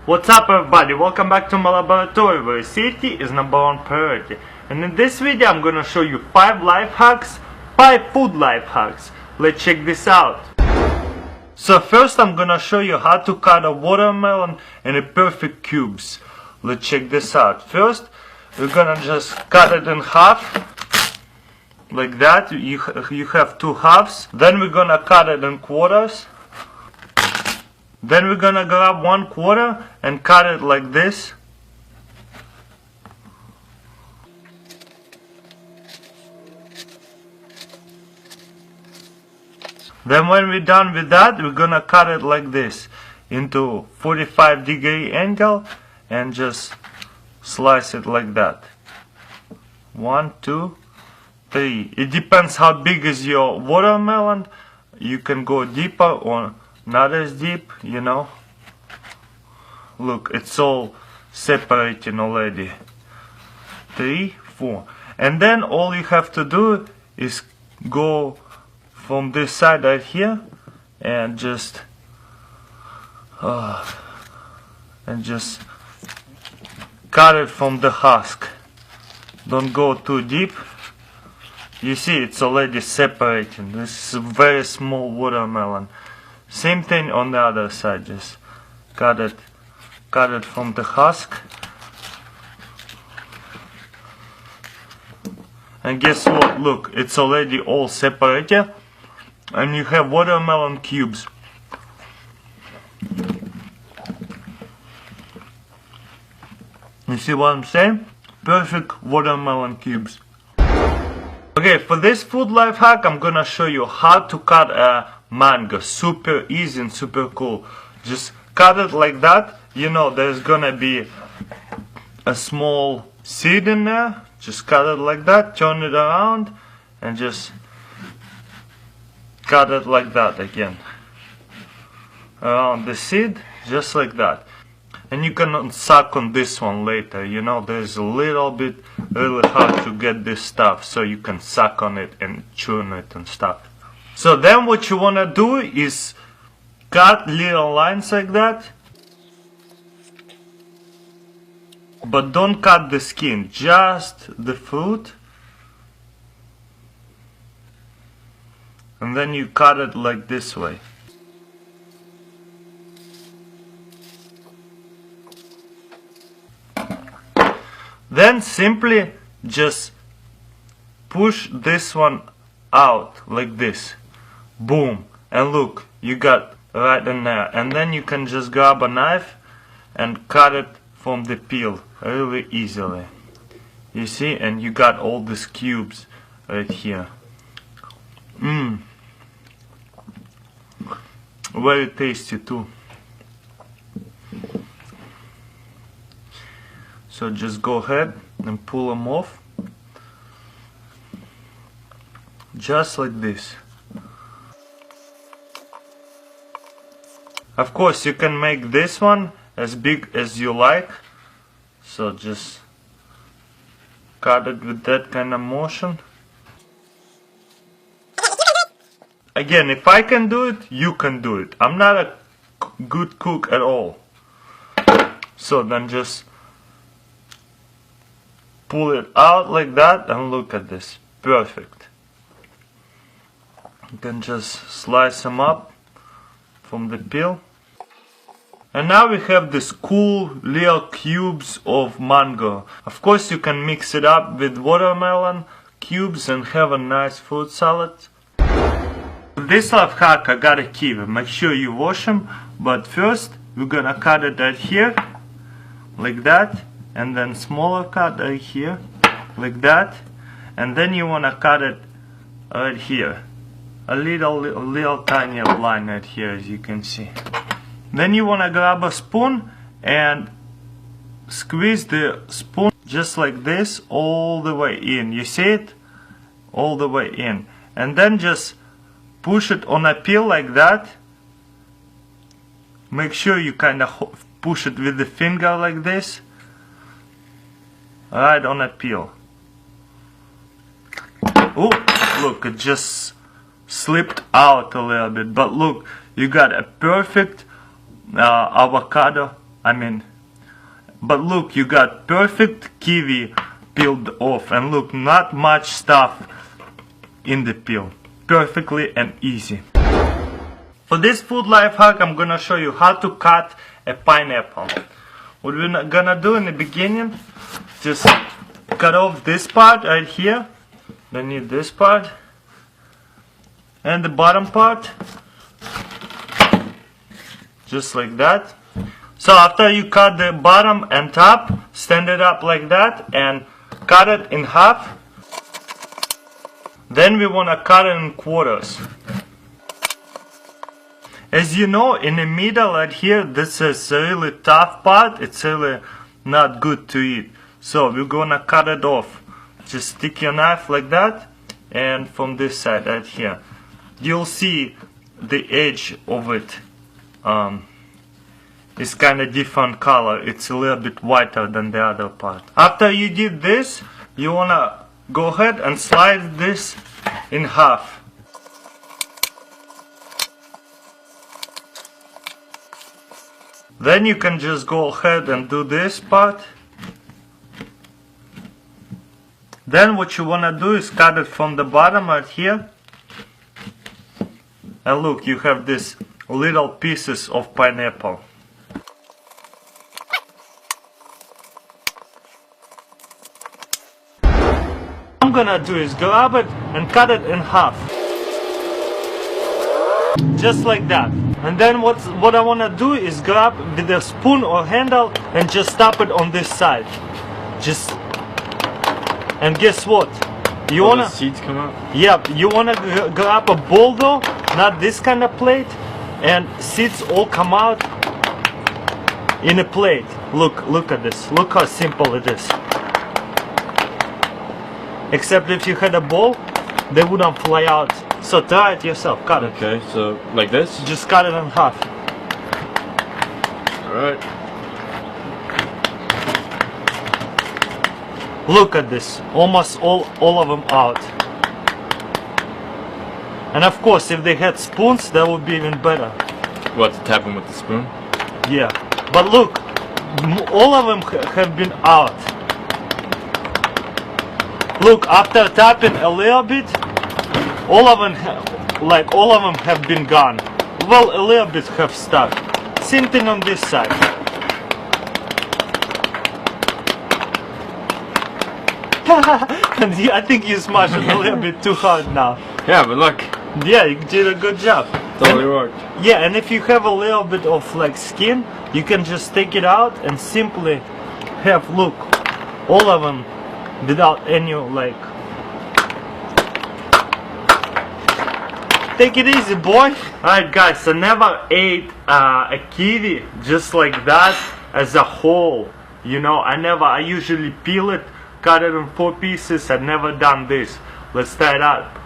What's up everybody, welcome back to my laboratory where safety is #1 priority. And in this video I'm gonna show you 5 life hacks, 5 food life hacks. Let's check this out. So first I'm gonna show you how to cut a watermelon into perfect cubes. Let's check this out. First we're gonna just cut it in half. Like that, you have 2 halves. Then we're gonna cut it in quarters. Then we're gonna grab 1/4 and cut it like this. Then when we're done with that, we're gonna cut it like this into 45-degree angle and just slice it like that. 1, 2, 3. It depends how big is your watermelon. You can go deeper or not as deep, you know. Look, it's all separating already. 3, 4. And then all you have to do is go from this side right here and just cut it from the husk. Don't go too deep. You see, it's already separating. This is a very small watermelon. Same thing on the other side. Just cut it from the husk. And guess what? Look, it's already all separated, and you have watermelon cubes. You see what I'm saying? Perfect watermelon cubes. Okay, for this food life hack, I'm gonna show you how to cut a mango. Super easy and super cool. Just cut it like that. You know, there's gonna be a small seed in there. Just cut it like that, turn it around, and just cut it like that again. Around the seed, just like that. And you can suck on this one later, you know, there's a little bit really hard to get this stuff, so you can suck on it and chew on it and stuff. So then what you wanna do is cut little lines like that, but don't cut the skin, just the fruit. And then you cut it like this way. Then simply just push this one out like this. Boom. And look, you got right in there. And then you can just grab a knife and cut it from the peel really easily. You see? And you got all these cubes right here. Very tasty too. So just go ahead and pull them off. Just like this. Of course, you can make this one as big as you like. So just cut it with that kind of motion. Again, if I can do it, you can do it. I'm not a good cook at all. So then just pull it out like that and look at this. Perfect. You can just slice them up from the peel. And now we have this cool little cubes of mango. Of course you can mix it up with watermelon cubes and have a nice fruit salad. This life hack I gotta keep. Make sure you wash them. But first we're gonna cut it right here. Like that. And then smaller cut right here, like that, and then you wanna cut it right here, a little tiny line right here, as you can see. Then you wanna grab a spoon and squeeze the spoon just like this all the way in. You see it? All the way in, and then just push it on a peel like that. Make sure you kinda push it with the finger like this. Right on a peel. Oh, look, it just slipped out a little bit. But look, you got a perfect avocado But look, you got perfect kiwi peeled off, and look, not much stuff in the peel. Perfectly and easy. For this food life hack, I'm gonna show you how to cut a pineapple. What we're gonna do in the beginning, just cut off this part right here. Then need this part and the bottom part, just like that. So after you cut the bottom and top, stand it up like that and cut it in half. Then we want to cut it in quarters. As you know, in the middle right here, this is a really tough part. It's really not good to eat. So we're gonna cut it off. Just stick your knife like that, and from this side right here, you'll see the edge of it is kind of different color. It's a little bit whiter than the other part. After you did this, you wanna go ahead and slide this in half. Then you can just go ahead and do this part. Then what you wanna do is cut it from the bottom right here. And look, you have these little pieces of pineapple. What I'm gonna do is grab it and cut it in half. Just like that. And then what I wanna do is grab with a spoon or handle and just tap it on this side. And guess what? You wanna the seeds come out? Yep, you wanna grab a bowl though, not this kind of plate, and seeds all come out in a plate. Look at this. Look how simple it is. Except if you had a bowl, they wouldn't fly out. So try it yourself. Cut it. Okay, so like this? Just cut it in half. Alright. Look at this. Almost all of them out. And of course, if they had spoons, that would be even better. What, to tap them with the spoon? Yeah. But look, all of them have been out. Look, after tapping a little bit, all of them have been gone. Well, a little bit have stuck. Same thing on this side. I think you smashed it a little bit too hard now. Yeah, but look. Yeah, you did a good job. Totally worked. Yeah, and if you have a little bit of like skin, you can just take it out and simply have, look, all of them without any like. Take it easy, boy. Alright guys, I never ate a kiwi just like that as a whole. You know, I usually peel it, cut it in 4 pieces. I've never done this. Let's try it out.